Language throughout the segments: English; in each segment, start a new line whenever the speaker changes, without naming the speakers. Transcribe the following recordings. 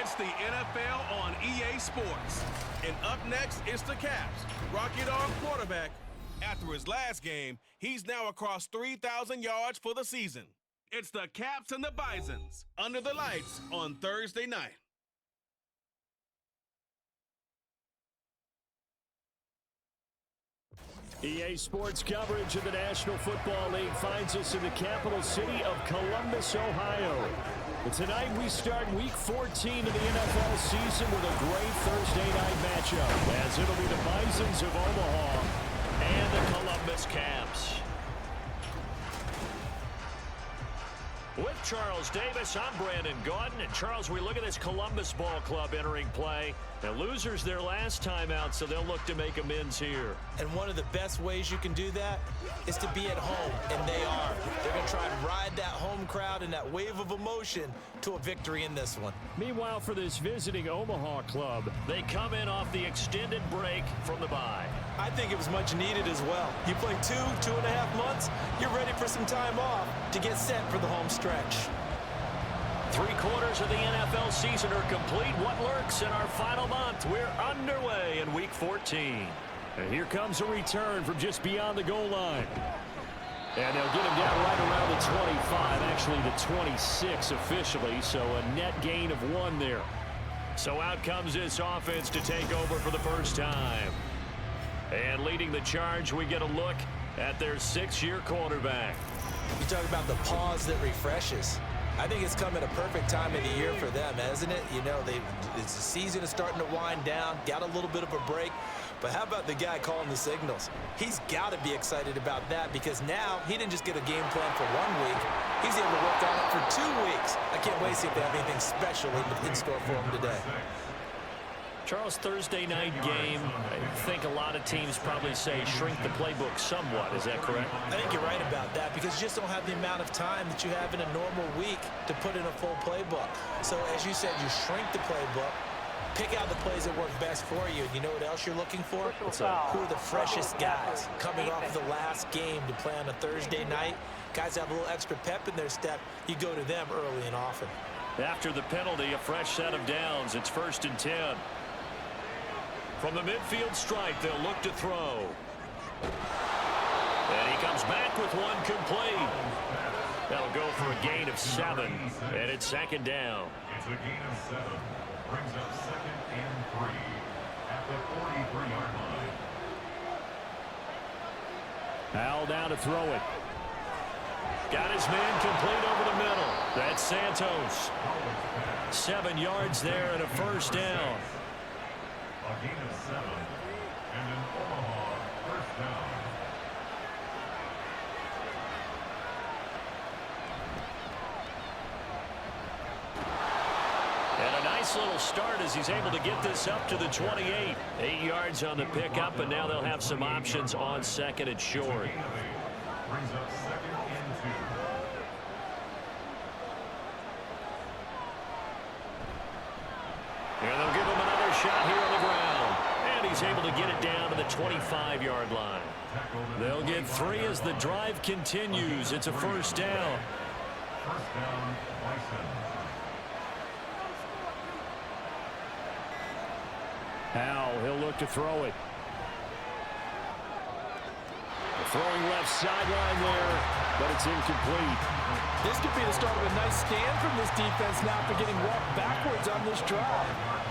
It's the NFL on EA Sports. And up next, it's the Caps. Rocky Dog quarterback. After his last game, he's now across 3,000 yards for the season. It's the Caps and the Bisons under the lights on Thursday night.
EA Sports coverage of the National Football League finds us in the capital city of Columbus, Ohio. And tonight we start Week 14 of the NFL season with a great Thursday night matchup, as it'll be the Bisons of Omaha and the Columbus Caps. With Charles Davis, I'm Brandon Gaudin. And Charles, we look at this Columbus Ball Club entering play. Now, losers their last time out, so they'll look to make amends here.
And one of the best ways you can do that is to be at home, and they are. They're going to try and ride that home crowd and that wave of emotion to a victory in this one.
Meanwhile, for this visiting Omaha club, they come in off the extended break from the bye.
I think it was much needed as well. You play 2.5 months, you're ready for some time off to get set for the home stretch.
3 quarters of the NFL season are complete. What lurks in our final month? We're underway in Week 14. And here comes a return from just beyond the goal line. And they'll get him down right around the 25, actually the 26 officially, so a net gain of 1 there. So out comes this offense to take over for the first time. And leading the charge, we get a look at their 6-year quarterback.
You talk about the pause that refreshes. I think it's come at a perfect time of the year for them, hasn't it? You know, the season is starting to wind down, got a little bit of a break. But how about the guy calling the signals? He's got to be excited about that because now he didn't just get a game plan for 1 week. He's able to work on it for 2 weeks. I can't wait to see if they have anything special in store for him today.
Charles, Thursday night game, I think a lot of teams probably say shrink the playbook somewhat. Is that correct?
I think you're right about that because you just don't have the amount of time that you have in a normal week to put in a full playbook. So as you said, you shrink the playbook, pick out the plays that work best for you. And you know what else you're looking for? Who are the freshest guys coming off of the last game to play on a Thursday night? Guys have a little extra pep in their step. You go to them early and often.
After the penalty, a fresh set of downs. It's 1st and 10. From the midfield stripe, they'll look to throw. And he comes back with 1 complete. That'll go for a gain of 7, and it's 2nd down.
It's a gain of 7. Brings up 2nd and 3 at the 43-yard line.
Al down to throw it. Got his man complete over the middle. That's Santos. 7 yards there and a 1st down.
A gain of 7 and an Omaha 1st down.
And a nice little start as he's able to get this up to the 28. 8 yards on the pickup, and now they'll have some options on 2nd and short.
Brings up 2nd and 2.
And they'll give him another shot here on the ground. And he's able to get it down to the 25-yard line. They'll get 3 as the drive continues. It's a 1st down.
1st down, Bison.
Al, he'll look to throw it. Throwing left sideline there, but it's incomplete.
This could be the start of a nice stand from this defense now after getting walked backwards on this drive.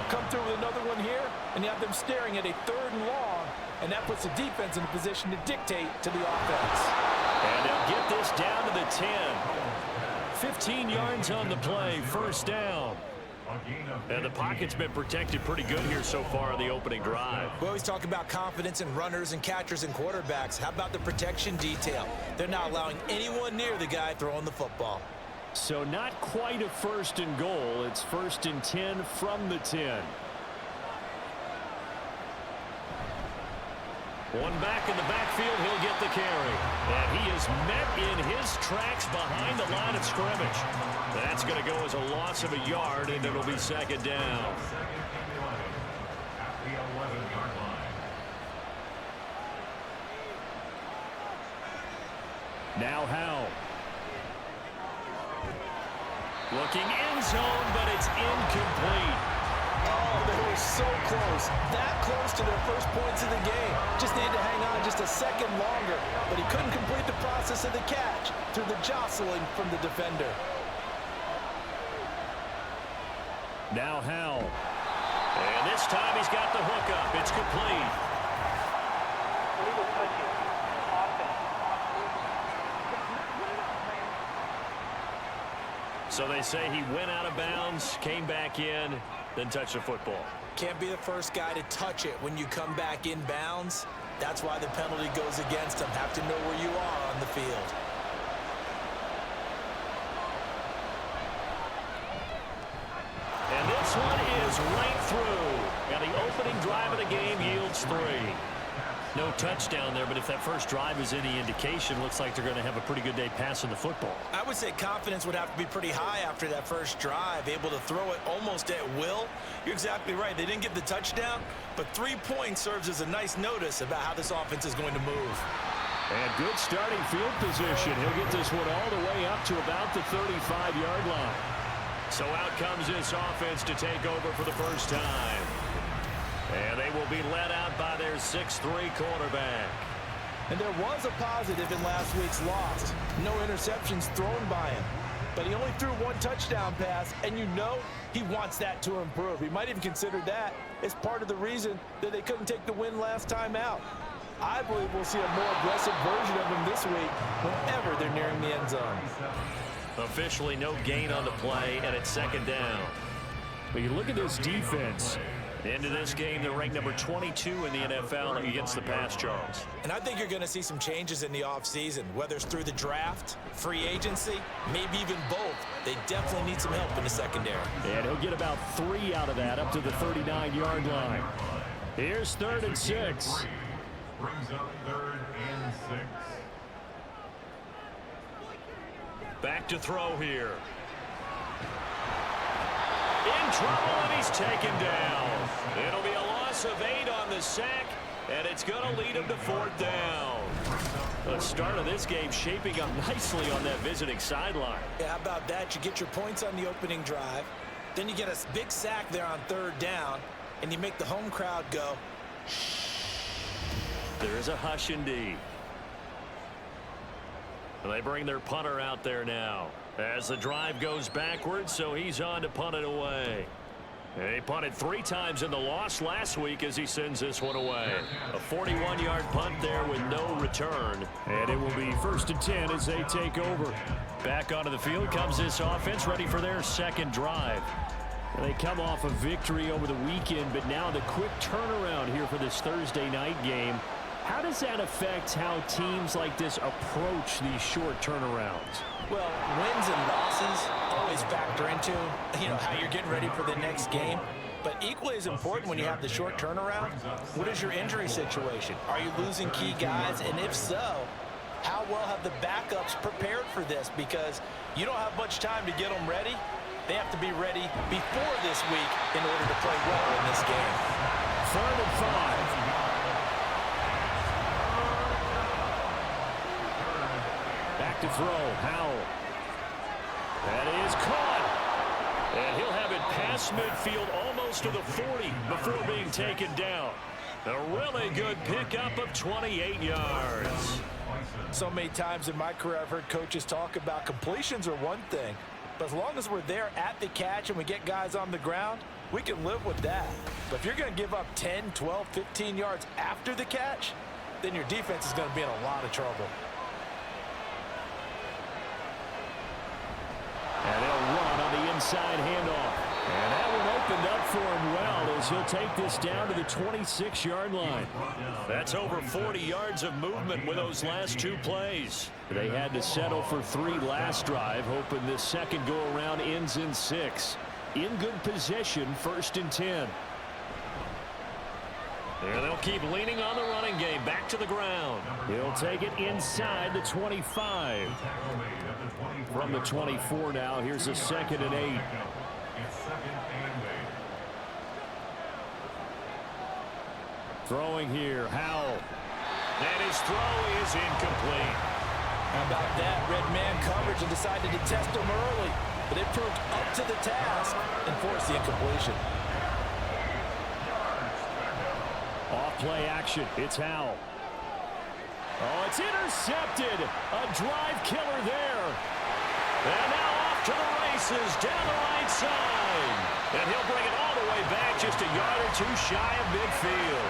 Come through with another one here, and you have them staring at a 3rd and long, and that puts the defense in a position to dictate to the offense.
And they'll get this down to the 10. 15 yards on the play, 1st down. And the pocket's been protected pretty good here so far on the opening drive.
We always talk about confidence in runners and catchers and quarterbacks. How about the protection detail? They're not allowing anyone near the guy throwing the football.
So not quite a 1st and goal. It's 1st and 10 from the 10. One back in the backfield, he'll get the carry. And he is met in his tracks behind the line of scrimmage. That's going to go as a loss of a yard, and it'll be 2nd down.
At the 11-yard line.
Now Howell. Looking end zone, but it's incomplete.
Oh, they were so close. That close to their first points of the game. Just needed to hang on just a second longer. But he couldn't complete the process of the catch through the jostling from the defender.
Now Howell. And this time he's got the hook up. It's complete. So they say he went out of bounds, came back in, then touched the football.
Can't be the first guy to touch it when you come back in bounds. That's why the penalty goes against him. Have to know where you are on the field.
And this one is right through. Now the opening drive of the game yields 3. No touchdown there, but if that first drive is any indication, looks like they're going to have a pretty good day passing the football.
I would say confidence would have to be pretty high after that first drive, able to throw it almost at will. You're exactly right. They didn't get the touchdown, but 3 points serves as a nice notice about how this offense is going to move.
And good starting field position. He'll get this one all the way up to about the 35-yard line. So out comes this offense to take over for the first time. And they will be led out by their 6'3" quarterback.
And there was a positive in last week's loss. No interceptions thrown by him. But he only threw 1 touchdown pass, and you know he wants that to improve. He might even consider that as part of the reason that they couldn't take the win last time out. I believe we'll see a more aggressive version of him this week whenever they're nearing the end zone.
Officially no gain on the play, and it's second down. But you look at this defense. Into this game, they're ranked number 22 in the NFL against the pass, Charles.
And I think you're going to see some changes in the offseason, whether it's through the draft, free agency, maybe even both. They definitely need some help in the secondary.
And he'll get about 3 out of that up to the 39-yard line. Here's 3rd and 6.
Brings up 3rd and 6.
Back to throw here. In trouble, and he's taken down. It'll be a loss of 8 on the sack, and it's going to lead him to 4th down. The start of this game shaping up nicely on that visiting sideline.
Yeah, how about that? You get your points on the opening drive, then you get a big sack there on 3rd down, and you make the home crowd go,
there is a hush indeed. And they bring their punter out there now as the drive goes backwards, so he's on to punt it away. He punted 3 times in the loss last week as he sends this one away. A 41-yard punt there with no return. And it will be 1st and 10 as they take over. Back onto the field comes this offense, ready for their second drive. And they come off a victory over the weekend, but now the quick turnaround here for this Thursday night game. How does that affect how teams like this approach these short turnarounds?
well, wins and losses always factor into, how you're getting ready for the next game. But equally as important when you have the short turnaround, what is your injury situation? Are you losing key guys? And if so, how well have the backups prepared for this? Because you don't have much time to get them ready. They have to be ready before this week in order to play well in this game.
3rd and 5. Back to throw. Howell. That is caught. And he'll have it past midfield almost to the 40 before being taken down. A really good pickup of 28 yards.
So many times in my career I've heard coaches talk about completions are one thing, but as long as we're there at the catch and we get guys on the ground, we can live with that. But if you're going to give up 10, 12, 15 yards after the catch, then your defense is going to be in a lot of trouble.
And they'll run on the inside handoff. And that one opened up for him well as he'll take this down to the 26-yard line. That's over 40 yards of movement with those last 2 plays. They had to settle for 3 last drive, hoping this second go-around ends in 6. In good position, 1st and 10. And they'll keep leaning on the running game. Back to the ground. He'll take it inside the 25. From the 24 now, here's a 2nd and 8. Throwing here, Howell. And his throw is incomplete.
How about that? Red man coverage and decided to test him early. but they proved up to the task and forced the incompletion.
Off play action. It's Howell. Oh, it's intercepted. A drive killer there. And now off to the races down the right side. And he'll bring it all the way back just a yard or two shy of midfield.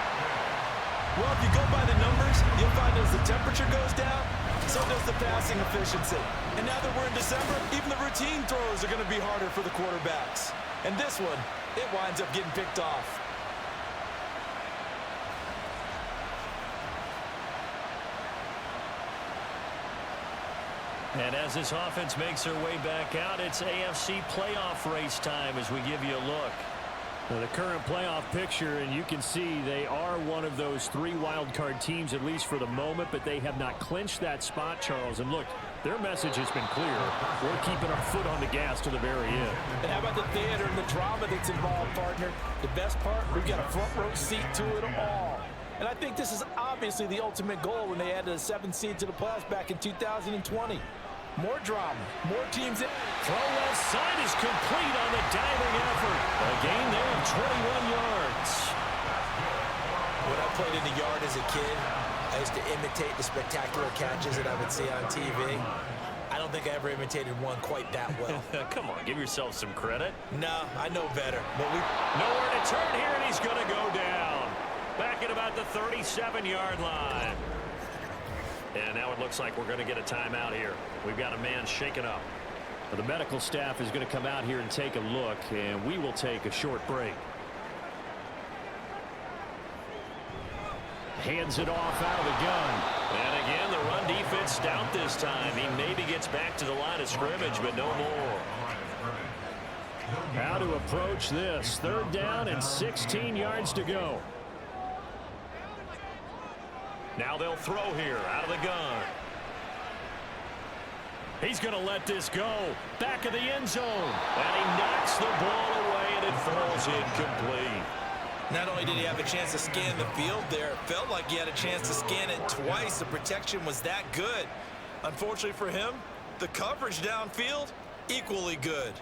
Well, if you go by the numbers, you'll find as the temperature goes down, so does the passing efficiency. And now that we're in December, even the routine throws are going to be harder for the quarterbacks. And this one, it winds up getting picked off.
And as this offense makes their way back out, it's AFC playoff race time as we give you a look. Now, the current playoff picture, and you can see they are one of those 3 wild card teams, at least for the moment, but they have not clinched that spot, Charles. And look, their message has been clear. We're keeping our foot on the gas to the very end.
And how about the theater and the drama that's involved, partner? The best part, we've got a front row seat to it all. And I think this is obviously the ultimate goal when they added a 7th seed to the playoffs back in 2020. More drama, more teams in.
Throw left side is complete on the diving effort. A gain there of 21 yards.
When I played in the yard as a kid, I used to imitate the spectacular catches that I would see on TV. I don't think I ever imitated one quite that well.
Come on, give yourself some credit.
No, I know better. But
nowhere to turn here, and he's going to go down. Back at about the 37-yard line. And now it looks like we're going to get a timeout here. We've got a man shaken up. The medical staff is going to come out here and take a look, and we will take a short break. Hands it off out of the gun. And again, the run defense stout this time. He maybe gets back to the line of scrimmage, but no more. How to approach this. 3rd down and 16 yards to go. Now they'll throw here out of the gun. He's going to let this go. Back of the end zone. And he knocks the ball away, and it falls incomplete.
Not only did he have a chance to scan the field there, it felt like he had a chance to scan it twice. The protection was that good. Unfortunately for him, the coverage downfield, equally good.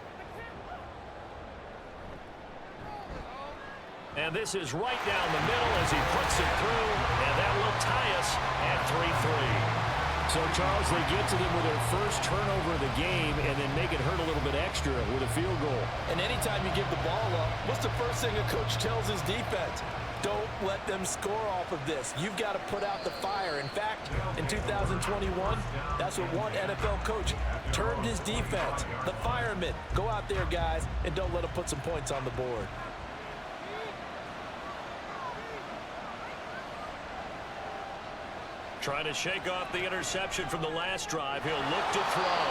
And this is right down the middle as he puts it through, and that will tie us at 3-3. So, Charles, they get to them with their first turnover of the game and then make it hurt a little bit extra with a field goal.
And anytime you give the ball up, what's the first thing a coach tells his defense? Don't let them score off of this. You've got to put out the fire. In fact, in 2021, that's what one NFL coach termed his defense. The firemen. Go out there, guys, and don't let them put some points on the board.
Trying to shake off the interception from the last drive. He'll look to throw.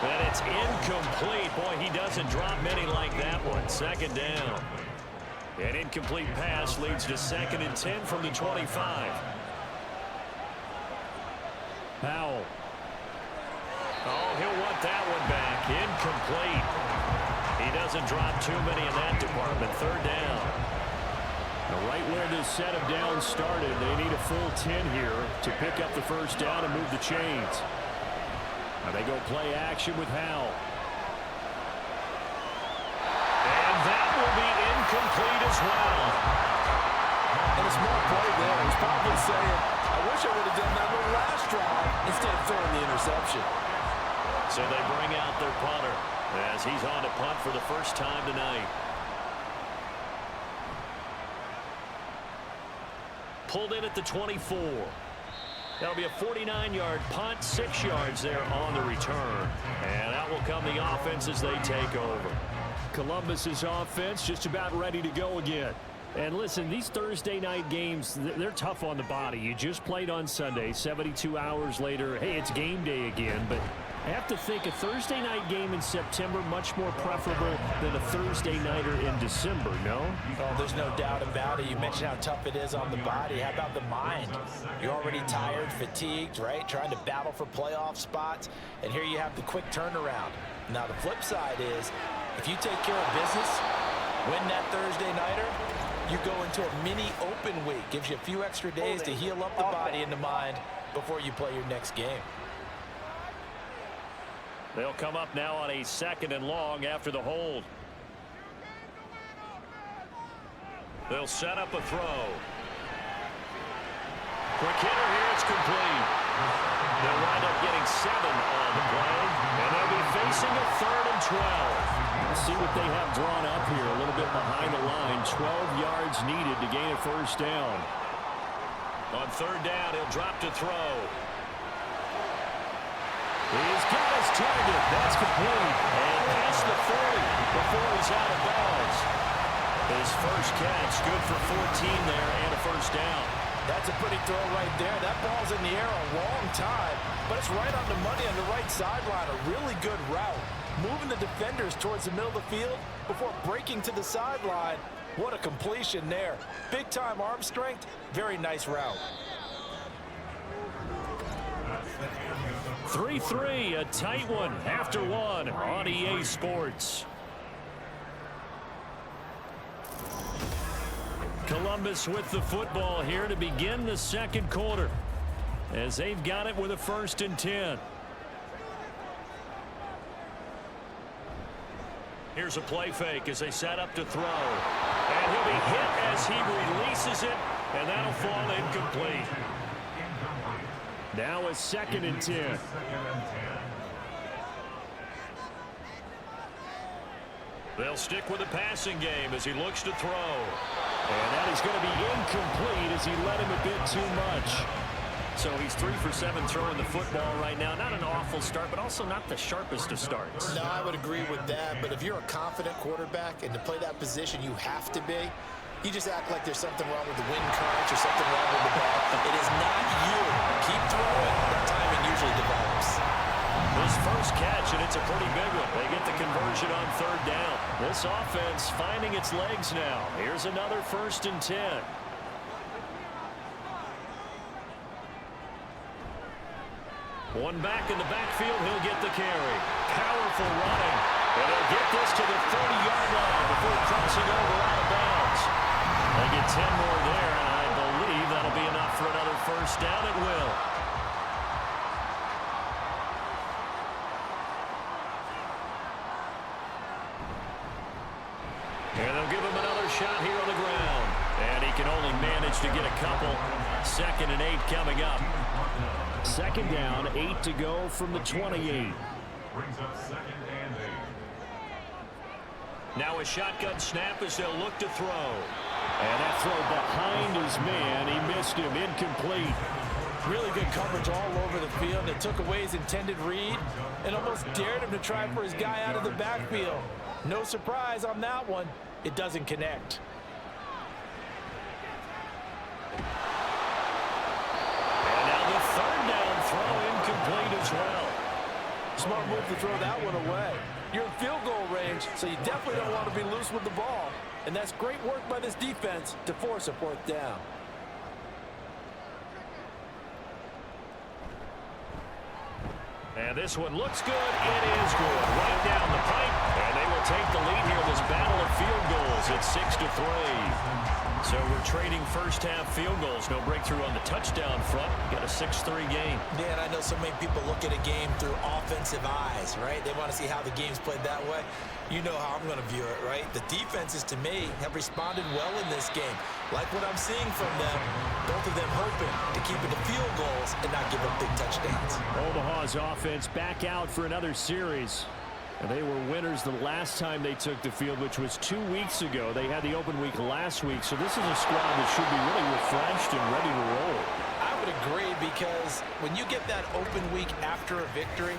And it's incomplete. Boy, he doesn't drop many like that one. 2nd down. An incomplete pass leads to 2nd and 10 from the 25. Howell. Oh, he'll want that one back. Incomplete. He doesn't drop too many in that department. 3rd down. Right where this set of downs started, they need a full 10 here to pick up the first down and move the chains. Now they go play action with Howell. And that will be incomplete as well.
And a smart play there. He's probably saying, I wish I would have done that one last drive instead of throwing the interception.
So they bring out their punter as he's on to punt for the first time tonight. Pulled in at the 24. That'll be a 49-yard punt, 6 yards there on the return. And out will come the offense as they take over. Columbus's offense just about ready to go again. And listen, these Thursday night games, they're tough on the body. You just played on Sunday, 72 hours later, hey, it's game day again. But I have to think a Thursday night game in September much more preferable than a Thursday nighter in December, no?
Oh, there's no doubt about it. You mentioned how tough it is on the body. How about the mind? You're already tired, fatigued, right? Trying to battle for playoff spots. And here you have the quick turnaround. Now, the flip side is, if you take care of business, win that Thursday nighter, you go into a mini open week. Gives you a few extra days to heal up the body and the mind before you play your next game.
They'll come up now on a 2nd and long after the hold. They'll set up a throw. Quick hitter here, it's complete. They'll wind up getting 7 on the play, and they'll be facing a 3rd and 12.
Let's see what they have drawn up here, a little bit behind the line. 12 yards needed to gain a 1st down.
On 3rd down, he'll drop to throw. He's got his target. That's complete. And past the 40 before he's out of bounds. His first catch, good for 14 there and a 1st down.
That's a pretty throw right there. That ball's in the air a long time, but it's right on the money on the right sideline. A really good route. Moving the defenders towards the middle of the field before breaking to the sideline. What a completion there. Big-time arm strength. Very nice route.
3-3, a tight one after one on EA Sports. Columbus with the football here to begin the 2nd quarter as they've got it with a 1st and 10. Here's a play fake as they set up to throw. And he'll be hit as he releases it, and that'll fall incomplete.
Now a 2nd and 10.
They'll stick with the passing game as he looks to throw. And that is going to be incomplete as he led him a bit too much. So he's 3 for 7 throwing the football right now. Not an awful start, but also not the sharpest of starts.
No, I would agree with that. But if you're a confident quarterback and to play that position you have to be, you just act like there's something wrong with the wind currents or something wrong with the ball. It is not you. Keep throwing. That timing usually develops.
His first catch, and it's a pretty big one. They get the conversion on 3rd down. This offense finding its legs now. Here's another 1st and 10. One back in the backfield, he'll get the carry. Powerful running. And he'll get this to the 30-yard line before crossing over out of bounds. They get 10 more there, and I believe that'll be enough for another 1st down. It will. And they'll give him another shot here on the ground. And he can only manage to get a couple. 2nd and 8 coming up.
2nd down, 8 to go from the 28.
Brings up 2nd and 8.
Now a shotgun snap as they'll look to throw.
And that throw behind his man. He missed him. Incomplete.
Really good coverage all over the field. They took away his intended read and almost dared him to try for his guy out of the backfield. No surprise on that one. It doesn't connect.
And now the 3rd down throw incomplete as well.
Smart move to throw that one away. You're in field goal range, so you definitely don't want to be loose with the ball. And that's great work by this defense to force a 4th down.
And this one looks good. It is good. Right down the pipe. And they will take the lead here in this battle of field goals. It's 6-3. So we're trading 1st half field goals. No breakthrough on the touchdown front. Got a 6-3 game.
Yeah, and I know so many people look at a game through offensive eyes, right? They want to see how the game's played that way. You know how I'm going to view it, right? The defenses, to me, have responded well in this game. Like what I'm seeing from them, both of them hoping to keep it to field goals and not give up big touchdowns.
Omaha's offense back out for another series. And they were winners the last time they took the field, which was 2 weeks ago. They had the open week last week, so this is a squad that should be really refreshed and ready to roll.
I would agree, because when you get that open week after a victory,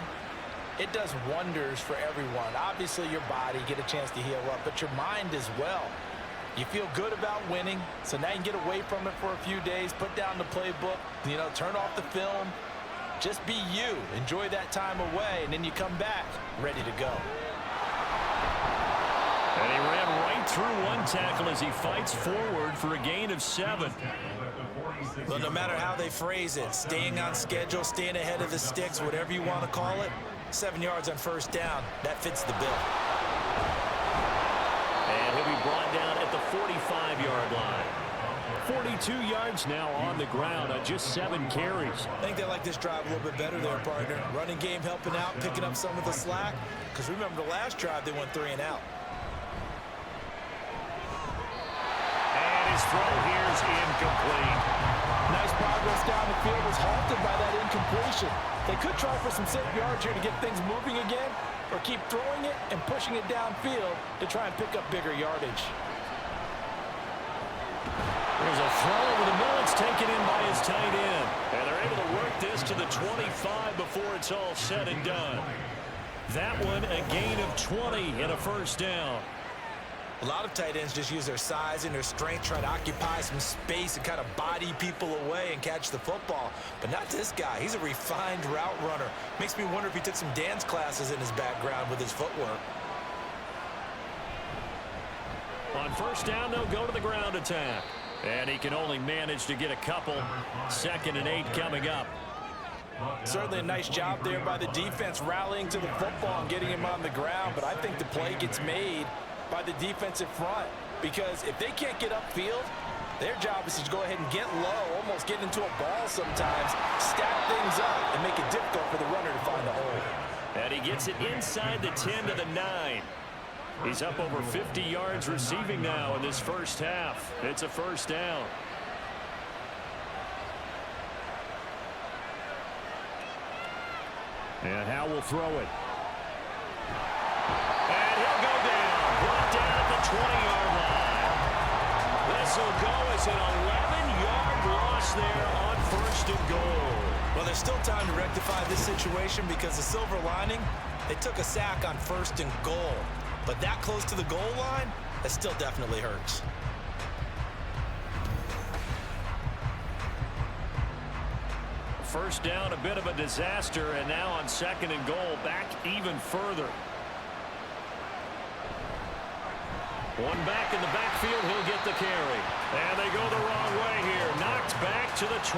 it does wonders for everyone. Obviously, your body, get a chance to heal up, but your mind as well. You feel good about winning, so now you can get away from it for a few days, put down the playbook, turn off the film. Just be you. Enjoy that time away, and then you come back ready to go.
And he ran right through one tackle as he fights forward for a gain of 7.
Well, no matter how they phrase it, staying on schedule, staying ahead of the sticks, whatever you want to call it, 7 yards on 1st down, that fits the bill.
And he'll be brought down at the 45-yard line.
42 yards now on the ground on just 7 carries.
I think they like this drive a little bit better there, partner. Running game helping out, picking up some of the slack. Because remember the last drive, they went 3 and out.
And his throw here is incomplete.
Nice progress down the field was halted by that incompletion. They could try for some safe yards here to get things moving again, or keep throwing it and pushing it downfield to try and pick up bigger yardage.
There's a throw over the middle. It's taken in by his tight end. And they're able to work this to the 25 before it's all said and done. That one a gain of 20 and a first down.
A lot of tight ends just use their size and their strength, try to occupy some space and kind of body people away and catch the football. But not this guy. He's a refined route runner. Makes me wonder if he took some dance classes in his background with his footwork.
On first down, they'll go to the ground attack. And he can only manage to get a couple. 2nd and 8 coming up.
Certainly a nice job there by the defense rallying to the football and getting him on the ground. But I think the play gets made by the defensive front, because if they can't get upfield, their job is to go ahead and get low, almost get into a ball sometimes, stack things up, and make it difficult for the runner to find the hole.
And he gets it inside the 10 to the 9. He's up over 50 yards receiving now in this first half. It's a first down. And Howe will throw it. And he'll go down. Brought down at the 20-yard line. This will go as an 11-yard loss there on 1st and goal.
Well, there's still time to rectify this situation, because the silver lining, they took a sack on 1st and goal. But that close to the goal line, that still definitely hurts.
First down, a bit of a disaster, and now on 2nd and goal, back even further. One back in the backfield, he'll get the carry. And they go the wrong way here. Knocked back to the 20.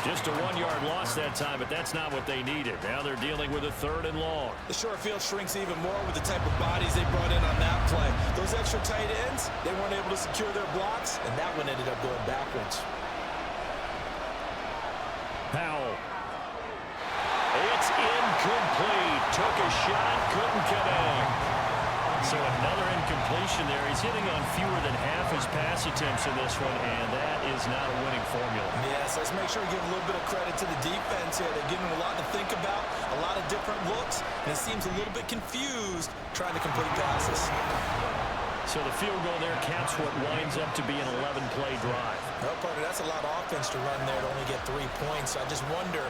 Just a 1-yard loss that time, but that's not what they needed. Now they're dealing with a 3rd and long.
The short field shrinks even more with the type of bodies they brought in on that play. Those extra tight ends, they weren't able to secure their blocks, and that one ended up going backwards.
Powell. It's incomplete. Took a shot, couldn't connect. So another incompletion there. He's hitting on fewer than half his pass attempts in this one, and that is not a winning formula.
Yes, let's make sure we give a little bit of credit to the defense here. They're giving him a lot to think about, a lot of different looks, and it seems a little bit confused trying to complete passes.
So the field goal there caps what winds up to be an 11-play drive.
No, partner, that's a lot of offense to run there to only get 3 points. So I just wonder,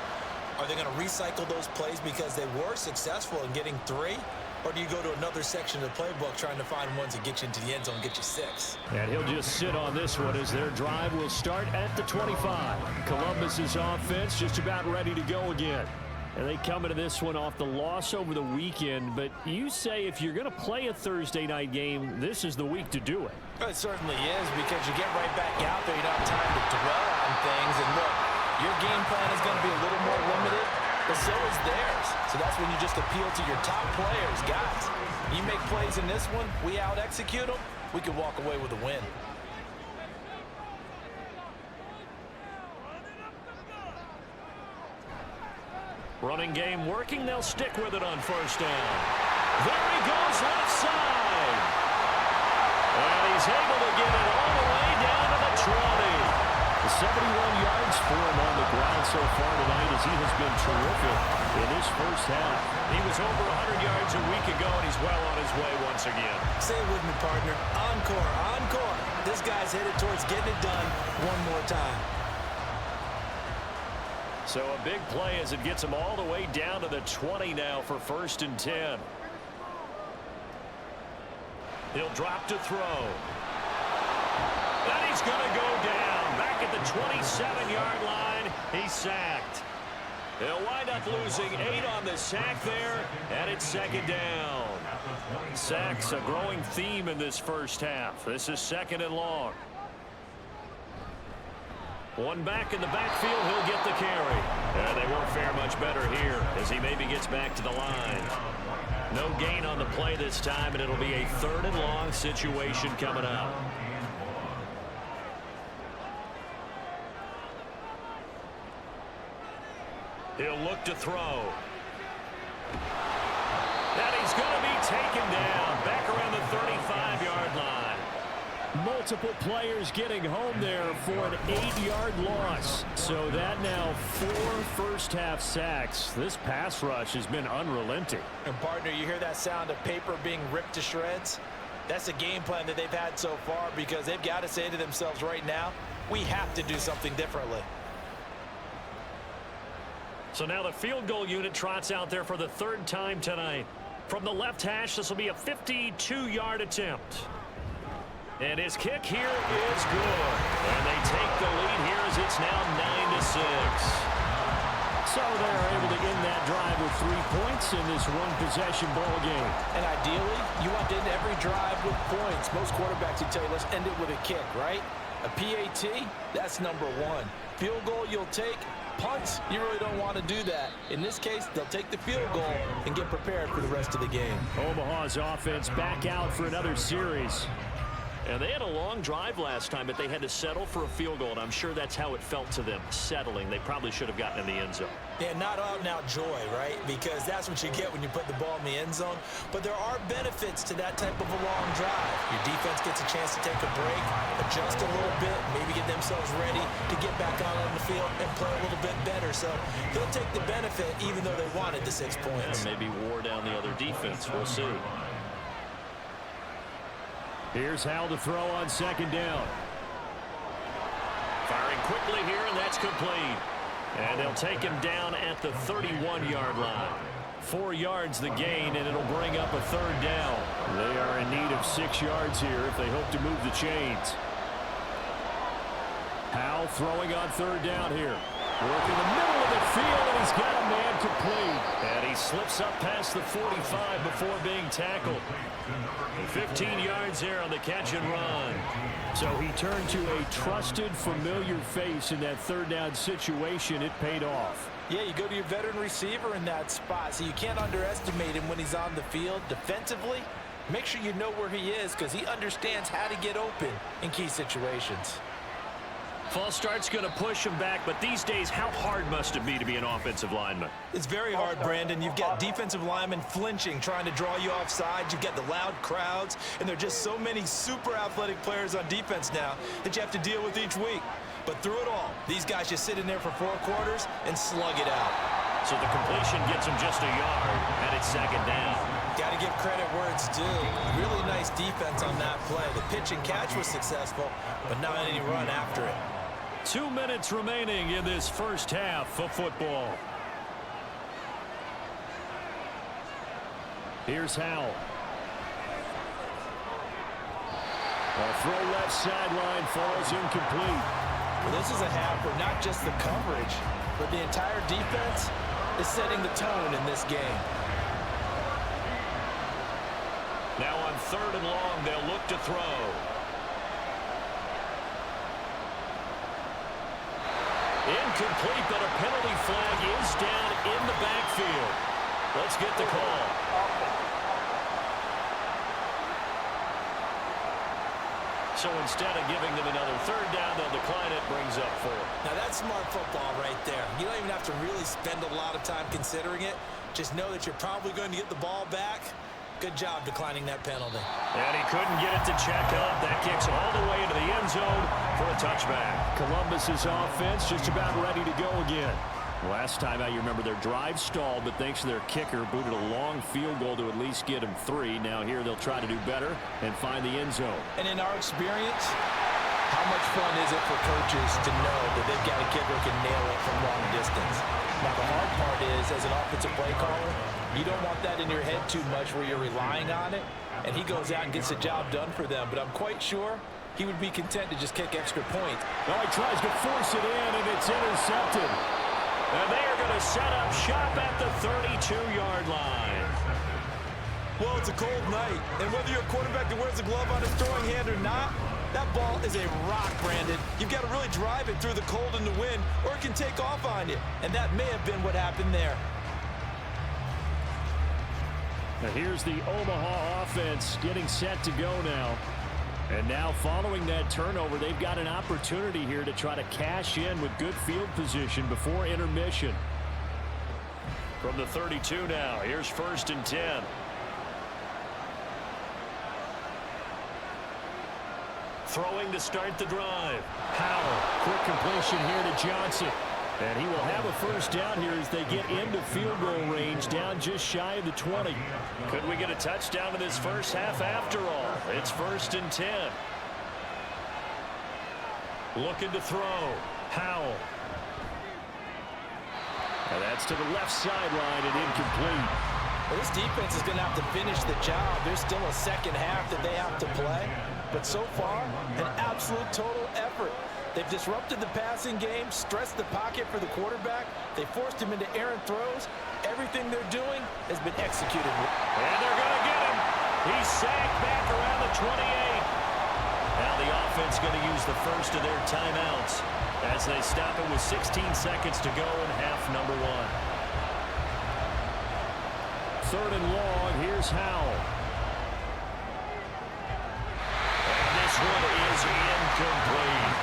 are they going to recycle those plays because they were successful in getting 3? Or do you go to another section of the playbook trying to find ones that get you into the end zone and get you 6?
And he'll just sit on this one as their drive will start at the 25. Columbus's offense just about ready to go again. And they come into this one off the loss over the weekend. But you say if you're going to play a Thursday night game, this is the week to do it.
It certainly is, because you get right back out there. You don't have time to dwell on things. And look, your game plan is going to be a little more limited, but so is theirs. So that's when you just appeal to your top players. Guys, you make plays in this one, we out-execute them, we can walk away with a win.
Running game working. They'll stick with it on first down. There he goes, left side. And he's able to get it all the way down to the 20.
71 yards for him on the ground so far tonight, as he has been terrific in this first half.
He was over 100 yards a week ago, and he's well on his way once again.
Say it with me, partner. Encore, encore. This guy's headed towards getting it done one more time.
So a big play as it gets him all the way down to the 20 now for 1st and 10. He'll drop to throw. And he's going to go down. Back at the 27-yard line, he's sacked. They'll wind up losing 8 on the sack there, and it's 2nd down. Sacks a growing theme in this first half. This is 2nd and long. One back in the backfield, he'll get the carry. And they won't fare much better here as he maybe gets back to the line. No gain on the play this time, and it'll be a 3rd and long situation coming up. He'll look to throw. And he's going to be taken down back around the 35-yard line.
Multiple players getting home there for an 8-yard loss. So that now 4 first-half sacks. This pass rush has been unrelenting.
And, partner, you hear that sound of paper being ripped to shreds? That's the game plan that they've had so far because they've got to say to themselves right now, we have to do something differently.
So now the field goal unit trots out there for the 3rd time tonight. From the left hash, this will be a 52-yard attempt. And his kick here is good. And they take the lead here as it's now 9-6.
So they're able to end that drive with 3 points in this one-possession ball game.
And ideally, you want to end every drive with points. Most quarterbacks would tell you, let's end it with a kick, right? A PAT, that's number 1. Field goal you'll take. Punts, you really don't want to do that. In this case, they'll take the field goal and get prepared for the rest of the game.
Omaha's offense back out for another series.
And they had a long drive last time, but they had to settle for a field goal, and I'm sure that's how it felt to them, settling. They probably should have gotten in the end zone.
Yeah, not out and out joy, right? Because that's what you get when you put the ball in the end zone. But there are benefits to that type of a long drive. Your defense gets a chance to take a break, adjust a little bit, maybe get themselves ready to get back out on the field and play a little bit better. So they'll take the benefit even though they wanted the 6 points.
And maybe wore down the other defense. We'll see.
Here's Hal to throw on 2nd down.
Firing quickly here, and that's complete. And they'll take him down at the 31-yard line.
4 yards the gain, and it'll bring up a 3rd down. They are in need of 6 yards here if they hope to move the chains. Hal throwing on 3rd down here. Working the middle of the field, and he's got a man complete.
And he slips up past the 45 before being tackled. 15 yards there on the catch and run.
So he turned to a trusted, familiar face in that 3rd down situation. It paid off.
Yeah, you go to your veteran receiver in that spot, so you can't underestimate him when he's on the field defensively. Make sure you know where he is because he understands how to get open in key situations.
False start's going to push him back, but these days, how hard must it be to be an offensive lineman?
It's very hard, Brandon. You've got defensive linemen flinching, trying to draw you off sides. You've got the loud crowds, and there are just so many super athletic players on defense now that you have to deal with each week. But through it all, these guys just sit in there for 4 quarters and slug it out.
So the completion gets him just a yard, and it's 2nd down.
Got to give credit where it's due. Really nice defense on that play. The pitch and catch was successful, but not any run after it.
2 minutes remaining in this first half of football. Here's Howell. A throw left sideline falls incomplete.
Well, this is a half where not just the coverage, but the entire defense is setting the tone in this game.
Now on 3rd and long, they'll look to throw. Incomplete, but a penalty flag is down in the backfield. Let's get the call. So instead of giving them another 3rd down, they'll decline it, brings up 4.
Now that's smart football right there. You don't even have to really spend a lot of time considering it. Just know that you're probably going to get the ball back. Good job declining that penalty.
And he couldn't get it to check up. That kicks all the way into the end zone for a touchback.
Columbus's offense just about ready to go again. Last time out, you remember their drive stalled, but thanks to their kicker, booted a long field goal to at least get them 3. Now here they'll try to do better and find the end zone.
And in our experience, how much fun is it for coaches to know that they've got a kicker who can nail it from long distance? Now the hard part is, as an offensive play caller, you don't want that in your head too much where you're relying on it, and he goes out and gets the job done for them. But I'm quite sure he would be content to just kick extra points.
Well, he tries to force it in, and it's intercepted.
And they are going to set up shop at the 32-yard line.
Well, it's a cold night, and whether you're a quarterback that wears a glove on his throwing hand or not, that ball is a rock, Brandon. You've got to really drive it through the cold and the wind, or it can take off on you. And that may have been what happened there.
Now here's the Omaha offense getting set to go now. And now following that turnover, they've got an opportunity here to try to cash in with good field position before intermission.
From the 32 now, here's 1st and 10. Throwing to start the drive.
Howell, quick completion here to Johnson. And he will have a first down here as they get into field goal range, down just shy of the 20.
Could we get a touchdown in this first half after all? It's 1st and 10. Looking to throw. Howell.
And that's to the left sideline and incomplete.
Well, this defense is going to have to finish the job. There's still a second half that they have to play. But so far, an absolute total effort. They've disrupted the passing game, stressed the pocket for the quarterback. They forced him into errant throws. Everything they're doing has been executed.
And they're going to get him. He's sacked back around the 28. Now the offense going to use the first of their timeouts as they stop it with 16 seconds to go in half number 1.
3rd and long, here's Howell.
And this one is incomplete.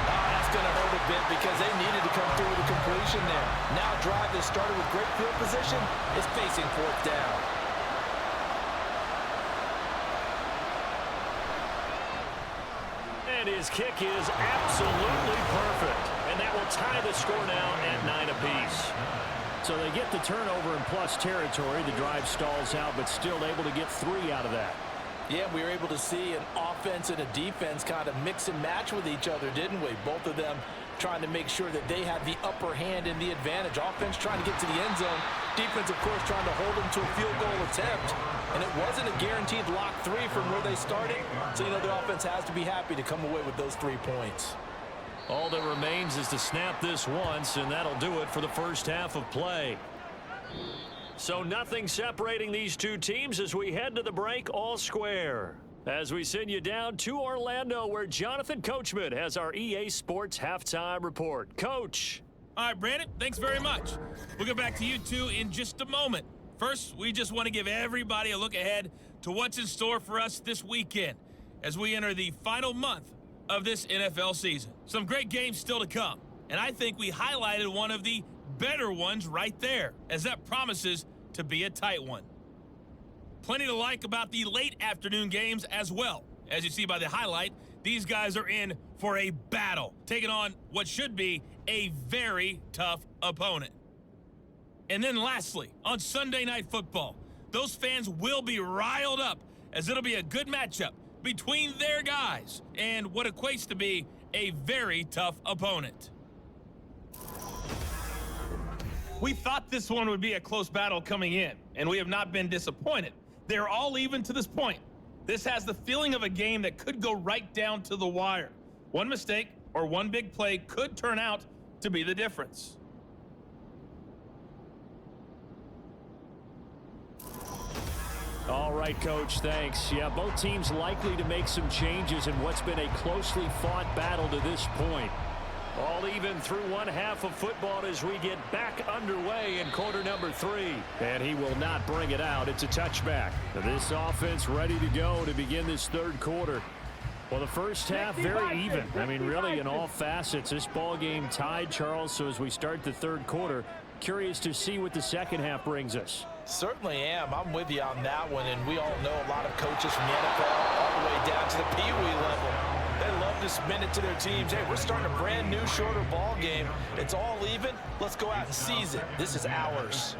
That's going to hurt a bit because they needed to come through with a completion there. Now a drive that started with great field position is facing 4th down.
And his kick is absolutely perfect. And that will tie the score now at 9 apiece.
So they get the turnover in plus territory. The drive stalls out, but still able to get 3 out of that.
Yeah, we were able to see an offense and a defense kind of mix and match with each other, didn't we? Both of them trying to make sure that they had the upper hand and the advantage. Offense trying to get to the end zone. Defense, of course, trying to hold them to a field goal attempt. And it wasn't a guaranteed lock 3 from where they started. So, you know, the offense has to be happy to come away with those 3 points.
All that remains is to snap this once, and that'll do it for the first half of play. So nothing separating these two teams as we head to the break all square. As we send you down to Orlando, where Jonathan Coachman has our EA Sports Halftime Report. Coach.
All right, Brandon, thanks very much. We'll get back to you two in just a moment. First, we just want to give everybody a look ahead to what's in store for us this weekend as we enter the final month of this NFL season. Some great games still to come, and I think we highlighted one of the better ones right there, as that promises to be a tight one. Plenty to like about the late afternoon games as well. As you see by the highlight, these guys are in for a battle, taking on what should be a very tough opponent. And then lastly, on Sunday Night Football, those fans will be riled up as it'll be a good matchup between their guys and what equates to be a very tough opponent. We thought this one would be a close battle coming in, and we have not been disappointed. They're all even to this point. This has the feeling of a game that could go right down to the wire. One mistake or one big play could turn out to be the difference.
All right, Coach, thanks. Yeah, both teams likely to make some changes in what's been a closely fought battle to this point.
All even through one half of football as we get back underway in quarter number 3.
And he will not bring it out. It's a touchback. This offense ready to go to begin this third quarter. Well, the first half very even. I mean, really in all facets. This ball game tied, Charles. So as we start the third quarter, curious to see what the second half brings us.
Certainly am. I'm with you on that one. And we all know a lot of coaches from the NFL all the way down to the Pee Wee level. They love to spin it to their teams. Hey, we're starting a brand new, shorter ball game. It's all even. Let's go out and seize it. This is ours.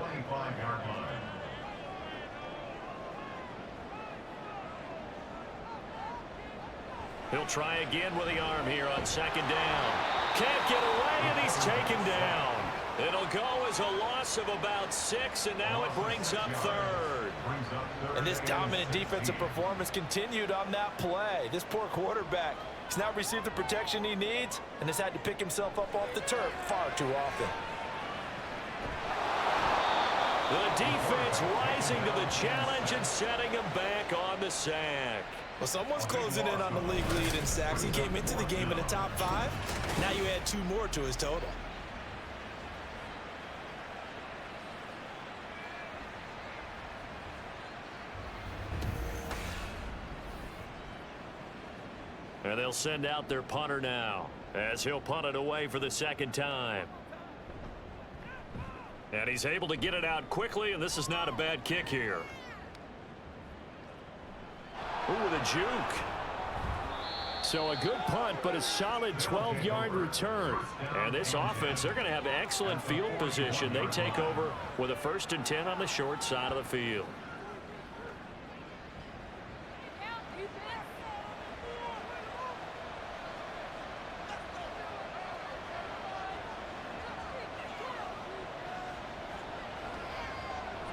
He'll try again with the arm here on second down. Can't get away, and he's taken down. It'll go as a loss of about 6, and now it brings up third.
And this dominant defensive performance continued on that play. This poor quarterback has now received the protection he needs and has had to pick himself up off the turf far too often.
The defense rising to the challenge and setting him back on the sack.
Well, someone's closing in on the league lead in sacks. He came into the game in the top 5. Now you add 2 more to his total.
And they'll send out their punter now as he'll punt it away for the second time. And he's able to get it out quickly, and this is not a bad kick here. Ooh, with a juke. So a good punt, but a solid 12-yard return. And this offense, they're going to have excellent field position. They take over with a 1st and 10 on the short side of the field.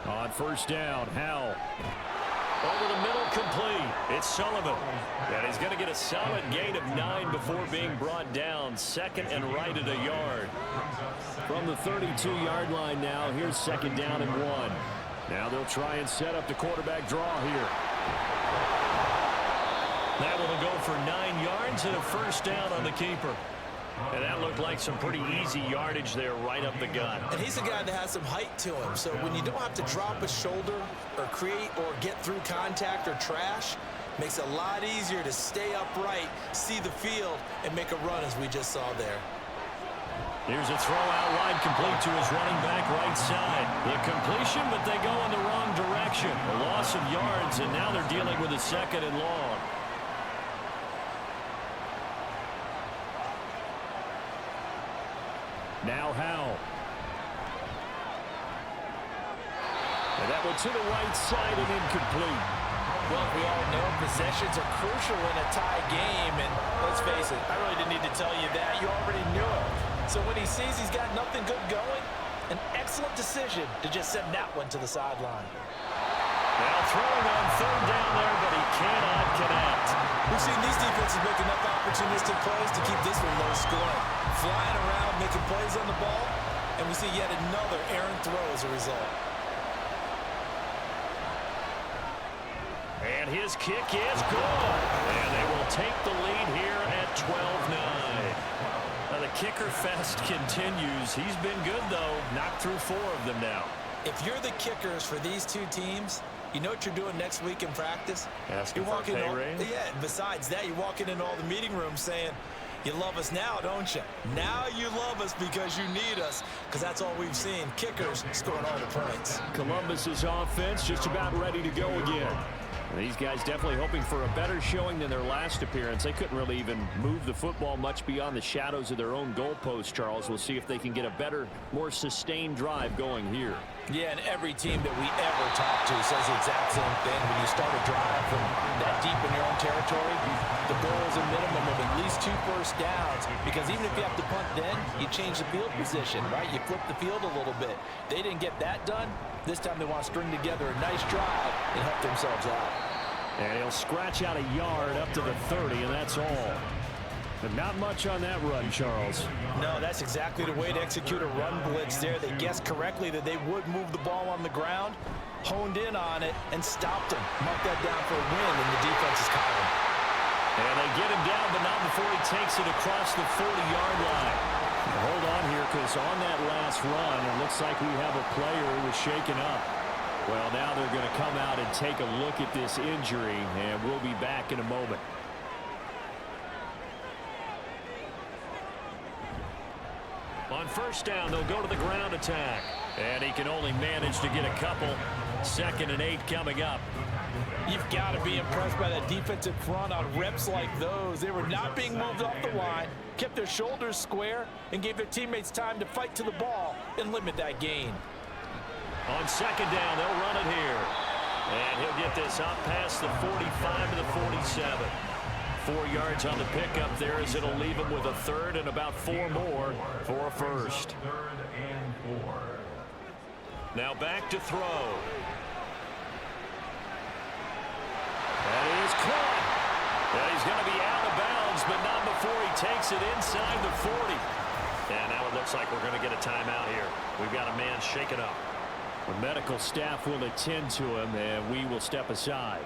On 1st down, Howell. Over the middle, complete. It's Sullivan. And he's going to get a solid gain of 9 before being brought down. 2nd and right at a yard.
From the 32-yard line now, here's 2nd down and 1. Now they'll try and set up the quarterback draw here.
That will go for 9 yards and a 1st down on the keeper. And that looked like some pretty easy yardage there right up the gut.
And he's a guy that has some height to him. So when you don't have to drop a shoulder or create or get through contact or trash, makes it a lot easier to stay upright, see the field, and make a run as we just saw there.
Here's a throw out wide, complete to his running back right side. The completion, but they go in the wrong direction. A loss of yards, and now they're dealing with a 2nd and long.
Now Howell. And that one to the right side and incomplete.
Well, we all know possessions are crucial in a tie game, and let's face it, I really didn't need to tell you that. You already knew it. So when he sees he's got nothing good going, an excellent decision to just send that one to the sideline.
Now throwing on 3rd down there, but he cannot connect.
We've seen these defenses make enough opportunistic plays to keep this one low scoring. Flying around, making plays on the ball, and we see yet another errant throw as a result.
And his kick is good. And they will take the lead here at 12-9. Now the kicker fest continues. He's been good, though. Knocked through 4 of them now.
If you're the kickers for these two teams, you know what you're doing next week in practice?
Asking for a pay raise?
Yeah, besides that, you're walking into all the meeting rooms saying, you love us now, don't you? Now you love us because you need us, because that's all we've seen. Kickers scoring all the points.
Columbus's offense just about ready to go again. These guys definitely hoping for a better showing than their last appearance. They couldn't really even move the football much beyond the shadows of their own goalpost, Charles. We'll see if they can get a better, more sustained drive going here.
Yeah, and every team that we ever talk to says the exact same thing. When you start a drive from that deep in your own territory, the goal is a minimum of at least 2 first downs, because even if you have to punt then, you change the field position, right? You flip the field a little bit. They didn't get that done. This time they want to string together a nice drive and help themselves out.
And he'll scratch out a yard up to the 30, and that's all. But not much on that run, Charles.
No, that's exactly the way to execute a run blitz there. They guessed correctly that they would move the ball on the ground, honed in on it, and stopped him. Mark that down for a win in the defense's column.
And they get him down, but not before he takes it across the 40-yard line.
Now hold on here, because on that last run, it looks like we have a player who was shaken up. Well, now they're going to come out and take a look at this injury, and we'll be back in a moment.
On 1st down, they'll go to the ground attack. And he can only manage to get a couple. 2nd and 8 coming up.
You've got to be impressed by that defensive front on reps like those. They were not being moved off the line, kept their shoulders square, and gave their teammates time to fight to the ball and limit that gain.
On 2nd down, they'll run it here. And he'll get this up past the 45 to the 47. 4 yards on the pickup there, as it'll leave him with a 3rd and about 4 more for a 1st.
3rd and 4.
Now back to throw.
That is caught.
And he's going to be out of bounds, but not before he takes it inside the 40. And now it looks like we're going to get a timeout here. We've got a man shaken up.
The medical staff will attend to him, and we will step aside.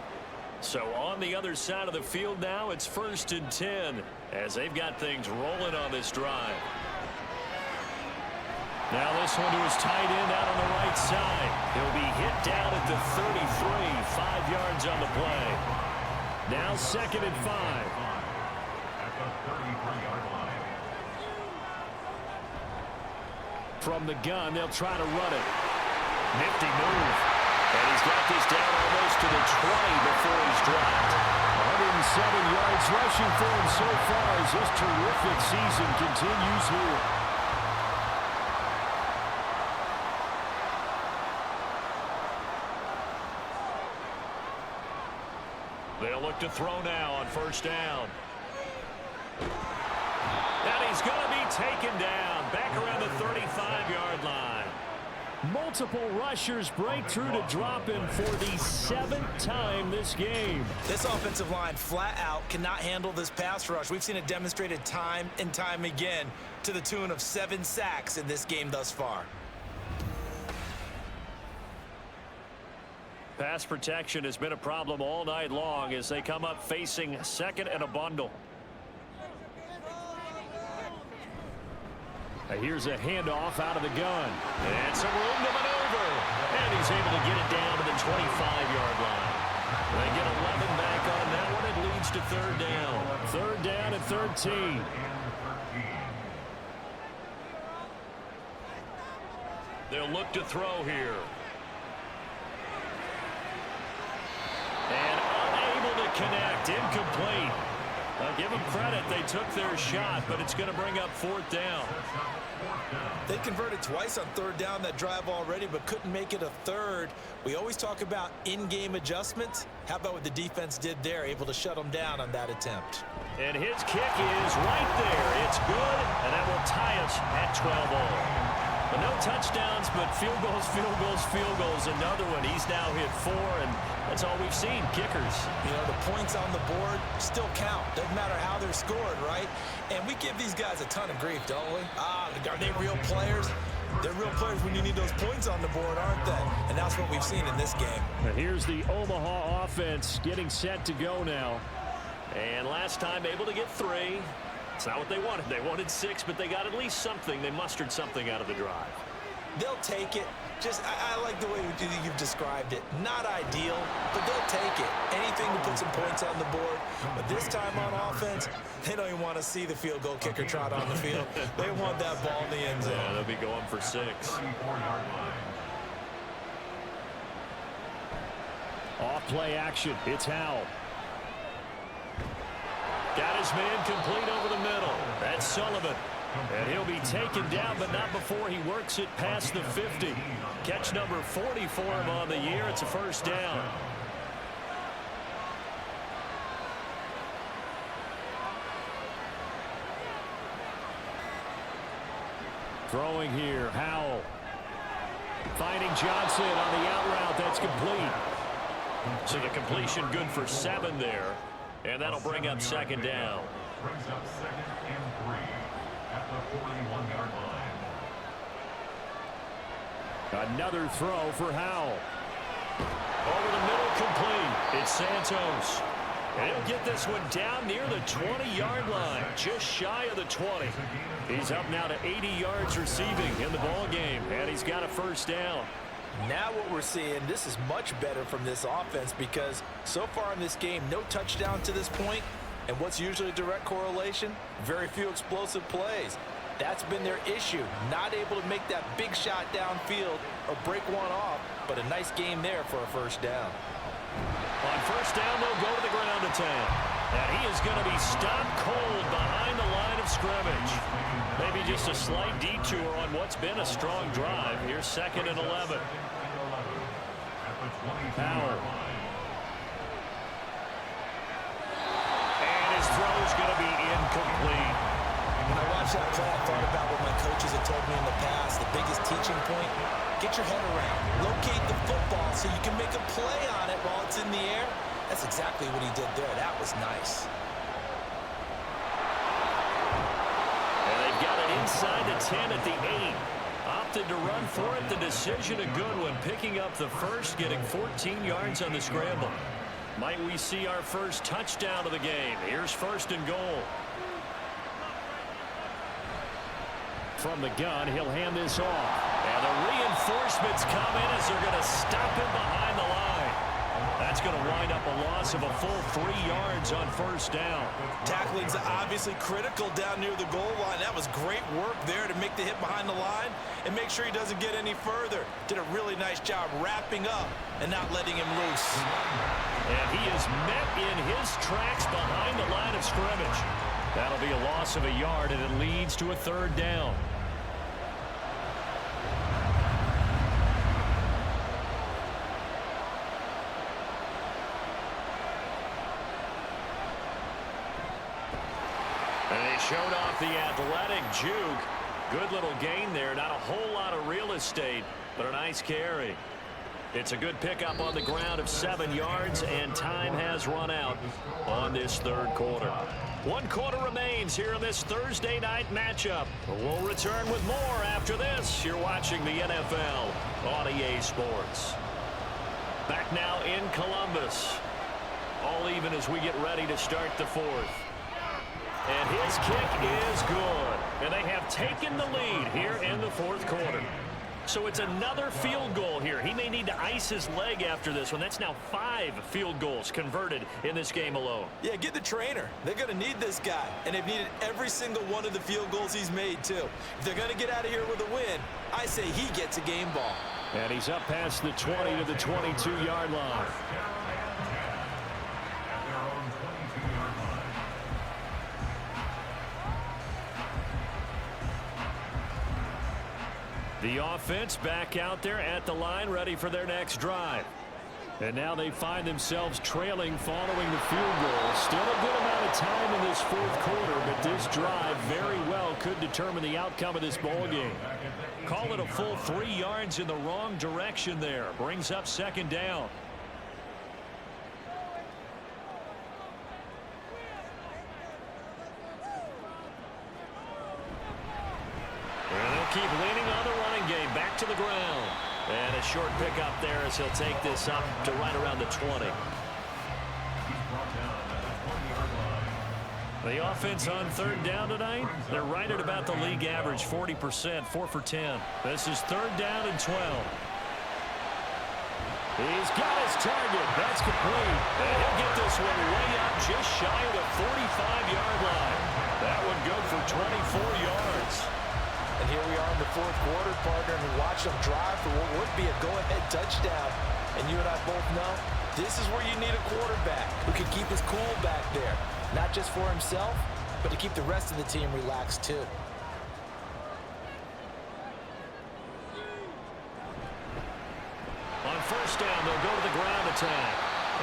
So on the other side of the field now, it's 1st and 10, as they've got things rolling on this drive. Now this one to his tight end out on the right side. He'll be hit down at the 33, 5 yards on the play. Now 2nd and 5.
At the 33-yard line.
From the gun, they'll try to run it. Nifty move. And he's got this down almost to the 20 before he's dropped. 107 yards rushing for him so far as this terrific season continues here.
They'll look to throw now on first down. And he's going to be taken down back around the 35-yard line.
Multiple rushers break through to drop him for the 7th time this game.
This offensive line flat out cannot handle this pass rush. We've seen it demonstrated time and time again to the tune of 7 sacks in this game thus far.
Pass protection has been a problem all night long as they come up facing second and a bundle.
Here's a handoff out of the gun.
And some room to maneuver. And he's able to get it down to the 25-yard line. They get 11 back on that one. It leads to third down.
Third down and 13.
They'll look to throw here. And unable to connect. Incomplete. Give them credit. They took their shot, but it's going to bring up fourth down.
They converted twice on third down that drive already, but couldn't make it a third. We always talk about in-game adjustments. How about what the defense did there, able to shut them down on that attempt?
And his kick is right there. It's good, and that will tie us at 12-all. But no touchdowns, but field goals, field goals, field goals. Another one. He's now hit 4, and that's all we've seen, kickers.
You know, the points on the board still count. Doesn't matter how they're scored, right? And we give these guys a ton of grief, don't we? Are they real players? They're real players when you need those points on the board, aren't they? And that's what we've seen in this game.
And here's the Omaha offense getting set to go now.
And last time able to get 3. It's not what they wanted. They wanted 6, but they got at least something. They mustered something out of the drive.
They'll take it. Just, I like the way you've described it. Not ideal, but they'll take it. Anything to put some points on the board. But this time on offense, they don't even want to see the field goal kicker trot on the field. They want that ball in the end zone.
Yeah, they'll be going for 6.
Off play action. It's Howell.
Got his man complete over the middle. That's Sullivan. And he'll be taken down, but not before he works it past the 50. Catch number 40 for him on the year. It's a first down.
Throwing here, Howell. Finding Johnson on the out route. That's complete.
So the completion good for 7 there. And that'll bring up second down.
Brings up second and 3 at the 41-yard line.
Another throw for Howell.
Over the middle, complete. It's Santos. And he'll get this one down near the 20-yard line, just shy of the 20. He's up now to 80 yards receiving in the ball game, and he's got a first down.
Now what we're seeing, this is much better from this offense because so far in this game, no touchdown to this point. And what's usually a direct correlation? Very few explosive plays. That's been their issue. Not able to make that big shot downfield or break one off, but a nice game there for a first down.
On first down, they'll go to the ground attack. And he is going to be stopped cold behind the line of scrimmage. Maybe just a slight detour on what's been a strong drive. Here's second and 11.
Howell.
And his throw is going to be incomplete.
When I watched that play, I thought about what my coaches had told me in the past. The biggest teaching point, get your head around. Locate the football so you can make a play on it while it's in the air. That's exactly what he did there. That was nice.
And they've got it inside the 10 at the 8. Opted to run for it. The decision a good one. Picking up the first, getting 14 yards on the scramble. Might we see our first touchdown of the game? Here's first and goal.
From the gun, he'll hand this off.
And the reinforcements come in as they're going to stop him behind the line. That's going to wind up a loss loss of a full 3 yards on first down.
Tackling's obviously critical down near the goal line. That was great work there to make the hit behind the line and make sure he doesn't get any further. Did a really nice job wrapping up and not letting him loose.
And he is met in his tracks behind the line of scrimmage. That'll be a loss of a yard, and it leads to a 3rd down. And they showed off the athletic juke. Good little gain there. Not a whole lot of real estate, but a nice carry. It's a good pickup on the ground of 7 yards, and time has run out on this 3rd quarter. 1 quarter remains here in this Thursday night matchup. We'll return with more after this. You're watching the NFL on EA Sports. Back now in Columbus. All even as we get ready to start the 4th. And his kick is good. And they have taken the lead here in the 4th quarter. So it's another field goal here. He may need to ice his leg after this one. That's now 5 field goals converted in this game alone.
Yeah, get the trainer. They're going to need this guy. And they've needed every single one of the field goals he's made, too. If they're going to get out of here with a win, I say he gets a game ball.
And he's up past the 20 to the 22-yard line. The offense back out there at the line, ready for their next drive. And now they find themselves trailing following the field goal. Still a good amount of time in this 4th quarter, but this drive very well could determine the outcome of this ball game. Call it a full 3 yards in the wrong direction there. Brings up 2nd down. And they'll keep leaning on the running game. Back to the ground. And a short pickup there as he'll take this up to right around the 20. The offense on 3rd down tonight, they're right at about the league average, 40%, 4 for 10. This is 3rd down and 12. He's got his target. That's complete. And he'll get this one way up just shy of the 45-yard line. That one good for 24 yards.
And here we are in the 4th quarter, partner, and we watch them drive for what would be a go-ahead touchdown. And you and I both know this is where you need a quarterback who can keep his cool back there. Not just for himself, but to keep the rest of the team relaxed too.
On 1st down, they'll go to the ground attack.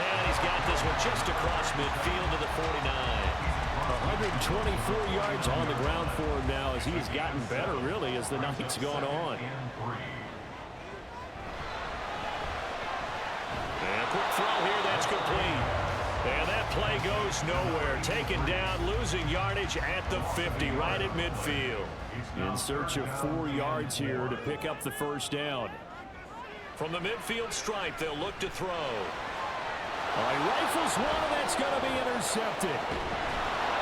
And he's got this one just across midfield to the 49.
124 yards on the ground for him now as he has gotten better, really, as the night's gone on.
And a quick throw here, that's complete. And that play goes nowhere. Taken down, losing yardage at the 50, right at midfield.
In search of 4 yards here to pick up the 1st down.
From the midfield stripe, they'll look to throw.
He rifles one, and that's going to be intercepted.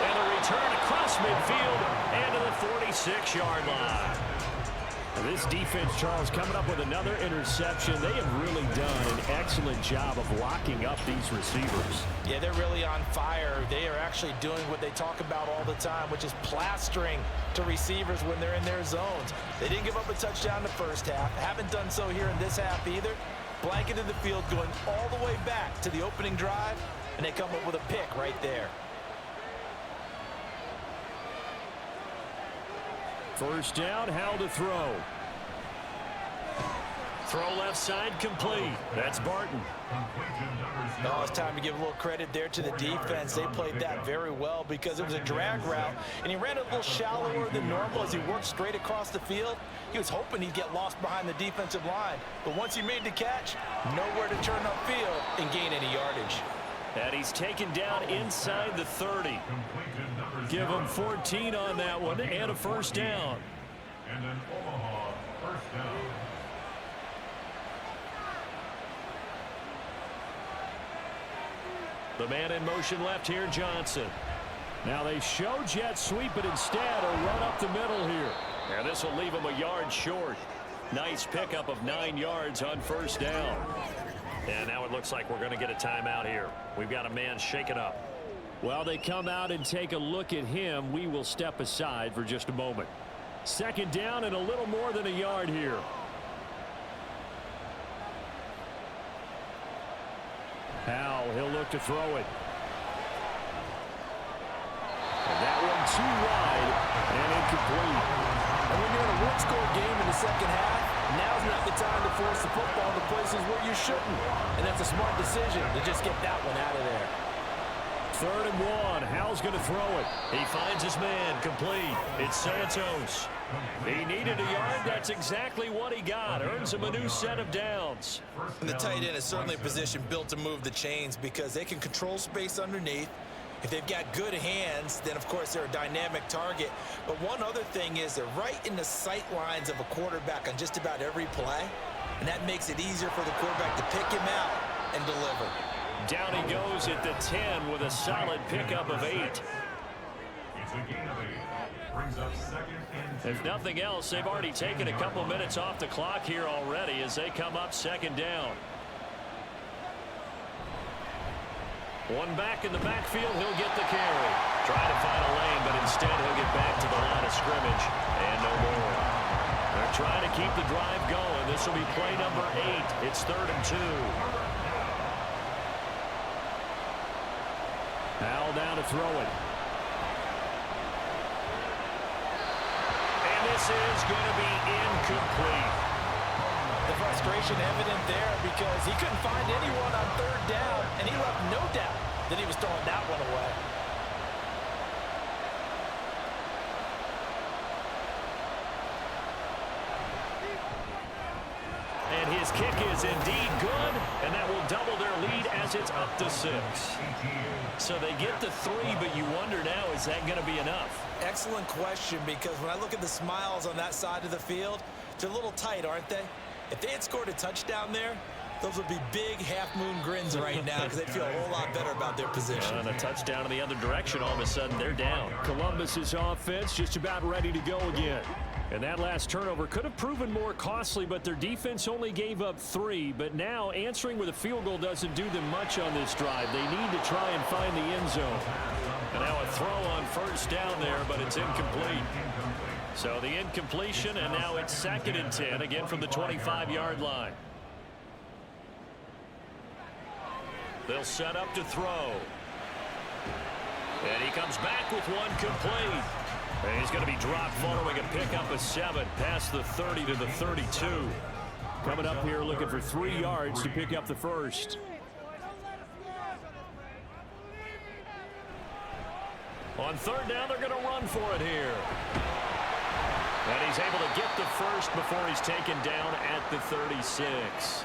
And a return across midfield and to the 46-yard line.
This defense, Charles, coming up with another interception. They have really done an excellent job of locking up these receivers.
Yeah, they're really on fire. They are actually doing what they talk about all the time, which is plastering to receivers when they're in their zones. They didn't give up a touchdown in the 1st half. Haven't done so here in this half either. Blanketed the field, going all the way back to the opening drive, and they come up with a pick right there.
1st down, how to throw.
Throw left side complete. That's Barton.
Oh, it's time to give a little credit there to the defense. They played that very well because it was a drag route, and he ran a little shallower than normal as he worked straight across the field. He was hoping he'd get lost behind the defensive line, but once he made the catch, nowhere to turn upfield and gain any yardage.
And he's taken down inside the 30.
Give him 14 on that one and a 1st down.
And an Omaha 1st down.
The man in motion left here, Johnson.
Now they show jet sweep, but instead a run up the middle here.
And this will leave him a yard short. Nice pickup of 9 yards on 1st down. And now it looks like we're going to get a timeout here. We've got a man shaken up.
Well, they come out and take a look at him. We will step aside for just a moment. Second down and a little more than a yard here. Powell, he'll look to throw it. And that one too wide and incomplete.
And when you're in a one-score game in the second half, now's not the time to force the football to places where you shouldn't. And that's a smart decision to just get that one out of there.
3rd and 1. Howell's going to throw it.
He finds his man, complete. It's Santos. He needed a yard. That's exactly what he got. Earns him a new set of downs.
And the tight end is certainly a position built to move the chains because they can control space underneath. If they've got good hands, then of course they're a dynamic target. But one other thing is they're right in the sight lines of a quarterback on just about every play. And that makes it easier for the quarterback to pick him out and deliver.
Down he goes at the 10 with a solid pickup of 8.
It's a gain of 8. Brings up 2nd and 2.
If nothing else, they've already taken a couple minutes off the clock here already as they come up 2nd down. One back in the backfield, he'll get the carry. Trying to find a lane, but instead he'll get back to the line of scrimmage. And no more. They're trying to keep the drive going. This will be play number 8. It's 3rd and 2.
Powell down to throw it.
And this is going to be incomplete.
The frustration evident there because he couldn't find anyone on 3rd down, and he left no doubt that he was throwing that one away.
And his kick is indeed good, and that will double their lead as it's up to 6. So they get the 3, but you wonder now, is that going to be enough?
Excellent question, because when I look at the smiles on that side of the field, they're a little tight, aren't they? If they had scored a touchdown there, those would be big half-moon grins right now because they'd feel a whole lot better about their position.
And a touchdown in the other direction, all of a sudden they're down.
Columbus's offense just about ready to go again. And that last turnover could have proven more costly, but their defense only gave up 3. But now answering with a field goal doesn't do them much on this drive. They need to try and find the end zone.
And now a throw on 1st down there, but it's incomplete. So the incompletion, and now it's 2nd and 10, again from the 25-yard line. They'll set up to throw. And he comes back with one complete. And he's going to be dropped following a pickup of 7 past the 30 to the 32.
Coming up here looking for 3 yards to pick up the 1st.
On 3rd down, they're going to run for it here. And he's able to get the 1st before he's taken down at the 36.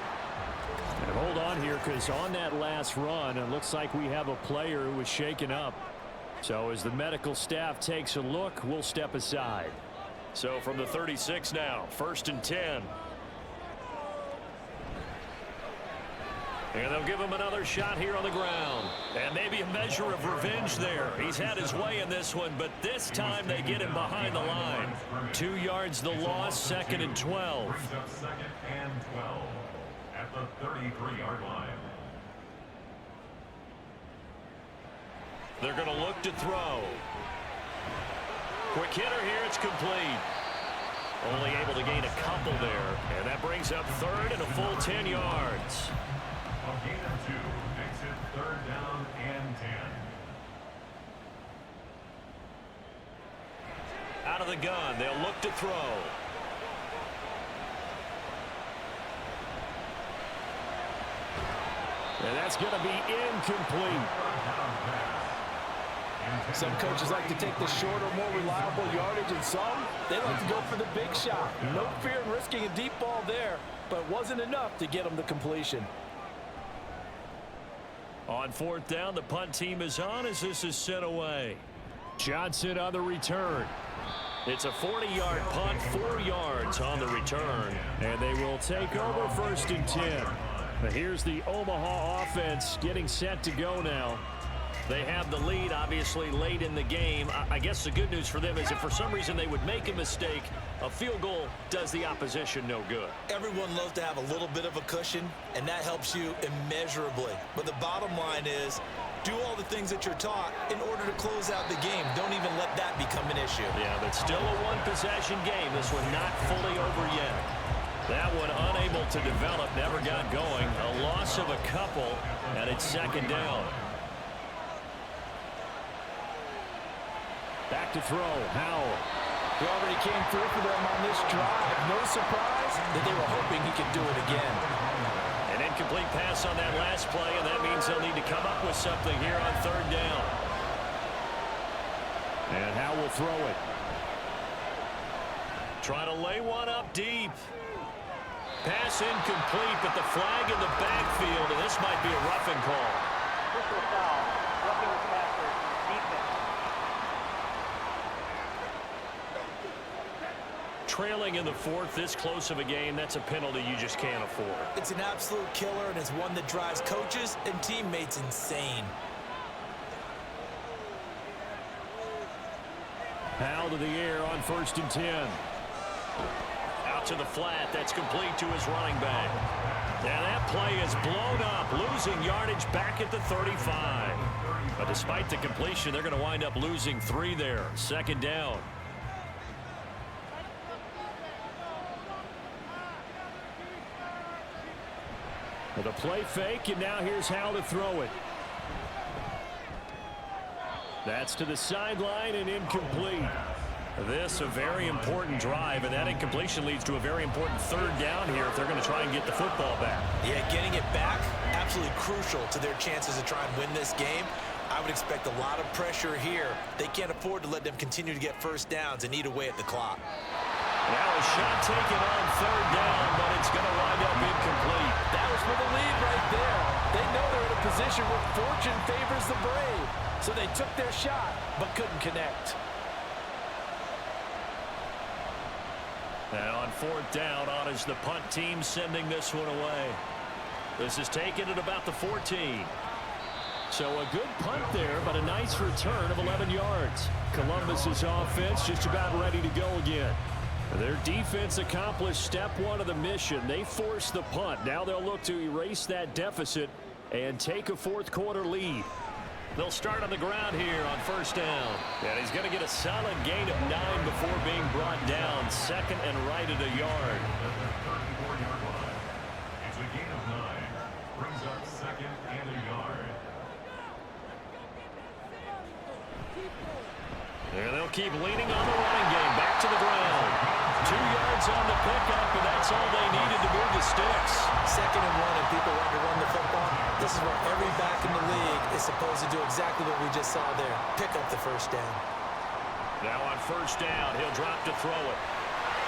And hold on here, because on that last run, it looks like we have a player who was shaken up. So as the medical staff takes a look, we'll step aside.
So from the 36 now, 1st and 10. And they'll give him another shot here on the ground. And maybe a measure of revenge there. He's had his way in this one, but this time they get him behind the line.
2 yards the loss, 2nd and 12.
Brings up 2nd and 12 at the 33-yard line.
They're going to look to throw. Quick hitter here, it's complete. Only able to gain a couple there. And that brings up 3rd and a full 10 yards.
A gain of 2 makes it 3rd down and 10.
Out of the gun, they'll look to throw.
And that's going to be incomplete.
Some coaches like to take the shorter, more reliable yardage, and some, they like to go for the big shot. No fear in risking a deep ball there, but it wasn't enough to get them the completion.
On 4th down, the punt team is on as this is sent away.
Johnson on the return.
It's a 40-yard punt, 4 yards on the return.
And they will take over 1st and 10. But here's the Omaha offense getting set to go now. They have the lead, obviously, late in the game. I guess the good news for them is if for some reason they would make a mistake, a field goal does the opposition no good.
Everyone loves to have a little bit of a cushion, and that helps you immeasurably. But the bottom line is, do all the things that you're taught in order to close out the game. Don't even let that become an issue.
Yeah, but still a one-possession game. This one not fully over yet. That one unable to develop, never got going. A loss of a couple, and it's second down. Back to throw, Howell.
He already came through for them on this drive. No surprise that they were hoping he could do it again.
An incomplete pass on that last play, and that means they'll need to come up with something here on third down. And Howell will throw it. Trying to lay one up deep. Pass incomplete, but the flag in the backfield, and this might be a roughing call.
Personal foul, roughing the passer, defense.
Trailing in the fourth, this close of a game, that's a penalty you just can't afford.
It's an absolute killer, and it's one that drives coaches and teammates insane.
Howell to the air on 1st and 10. Out to the flat. That's complete to his running back. And that play is blown up, losing yardage back at the 35. But despite the completion, they're going to wind up losing 3 there. Second down. With a play fake, and now here's Howell to throw it. That's to the sideline and incomplete. This a very important drive, and that incompletion leads to a very important third down here if they're going to try and get the football back.
Yeah, getting it back, absolutely crucial to their chances to try and win this game. I would expect a lot of pressure here. They can't afford to let them continue to get first downs and eat away at the clock.
Now a shot taken on third down, but it's going to wind up incomplete.
That was for the lead right there. They know they're in a position where fortune favors the brave. So they took their shot, but couldn't connect.
And on fourth down, on is the punt team sending this one away. This is taken at about the 14. So a good punt there, but a nice return of 11 yards. Columbus's offense just about ready to go again. Their defense accomplished step one of the mission. They forced the punt. Now they'll look to erase that deficit and take a fourth quarter lead. They'll start on the ground here on first down. And he's going to get a solid gain of 9 before being brought down. Second and right at a yard.
Yard line. It's a gain of 9. Brings up second and a yard.
And they'll keep leaning on the running game. Back to the ground. 2 yards on the pickup, and that's all they needed to move the sticks.
Second and 1, and people want to run the football. This is where every back in the league is supposed to do exactly what we just saw there. Pick up the first down.
Now on first down, he'll drop to throw it.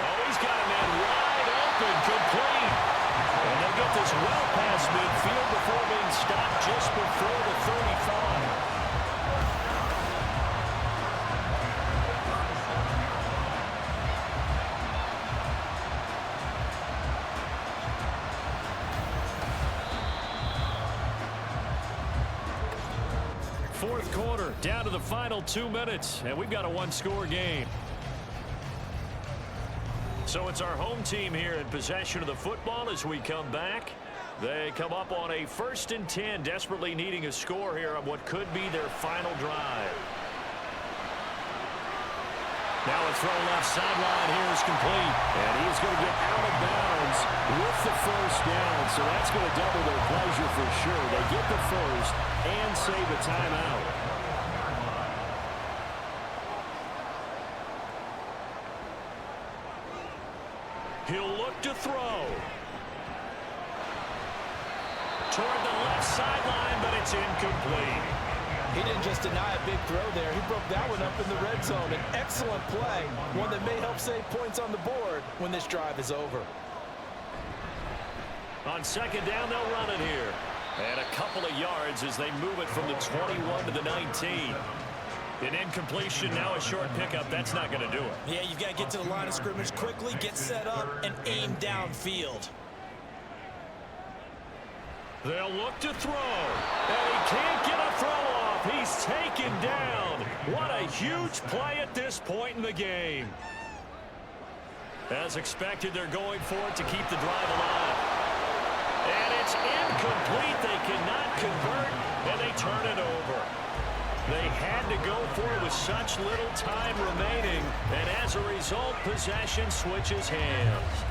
Oh, he's got a man wide open, complete. And they'll get this well past midfield before being stopped just before the 35. Fourth quarter, down to the final 2 minutes, and we've got a one-score game. So it's our home team here in possession of the football as we come back. They come up on a 1st and 10, desperately needing a score here on what could be their final drive. Now a throw left sideline here is complete, and he's going to get out of bounds with the first down, so that's going to double their pleasure for sure. They get the first and save a timeout. He'll look to throw. Toward the left sideline, but it's incomplete.
He didn't just deny a big throw there. He broke that one up in the red zone. An excellent play, one that may help save points on the board when this drive is over.
On second down, they'll run it here. And a couple of yards as they move it from the 21 to the 19. An incompletion, now a short pickup. That's not going to do it.
Yeah, you've got to get to the line of scrimmage quickly, get set up, and aim downfield.
They'll look to throw. And he can't get a throw off. He's
What a huge play at this point in the game. As expected, they're going for it to keep the drive alive. And it's incomplete. They cannot convert, and they turn it over. They had to go for it with such little time remaining, and as a result, possession switches hands.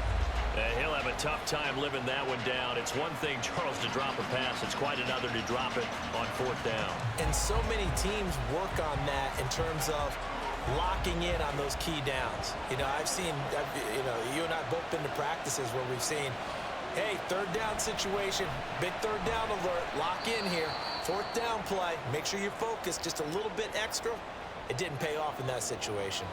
He'll have a tough time living that one down. It's one thing, Charles, to drop a pass. It's quite another to drop it on 4th down.
And so many teams work on that in terms of locking in on those key downs. You know, you and I both been to practices where we've seen, hey, 3rd down situation, big 3rd down alert, lock in here, 4th down play, make sure you're focused just a little bit extra. It didn't pay off in that situation.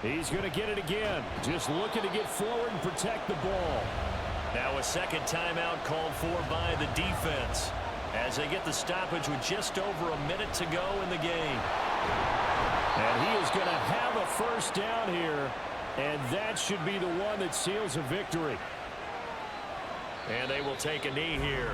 He's going to get it again. Just looking to get forward and protect the ball.
Now a second timeout called for by the defense as they get the stoppage with just over a minute to go in the game.
And he is going to have a 1st down here, and that should be the one that seals a victory.
And they will take a knee here.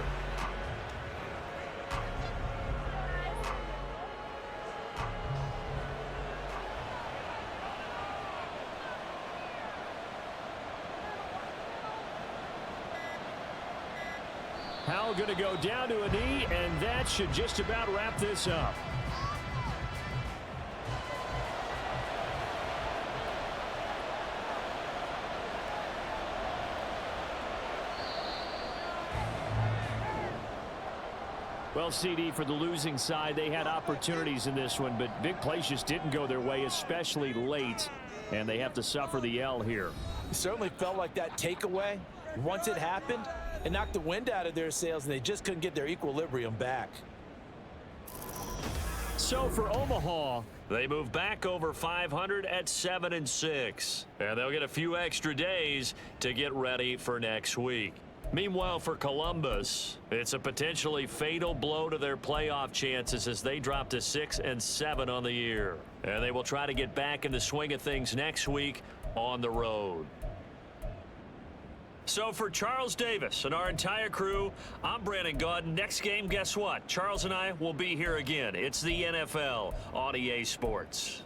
Howell going to go down to a knee, and that should just about wrap this up. Well, CD, for the losing side, they had opportunities in this one, but big plays just didn't go their way, especially late, and they have to suffer the L here.
It certainly felt like that takeaway, once it happened, it knocked the wind out of their sails, and they just couldn't get their equilibrium back.
So for Omaha,
they move back over 500 at 7-6, and they'll get a few extra days to get ready for next week. Meanwhile, for Columbus, it's a potentially fatal blow to their playoff chances as they drop to 6-7 on the year. And they will try to get back in the swing of things next week on the road. So for Charles Davis and our entire crew, I'm Brandon Gaudin. Next game, guess what? Charles and I will be here again. It's the NFL on EA Sports.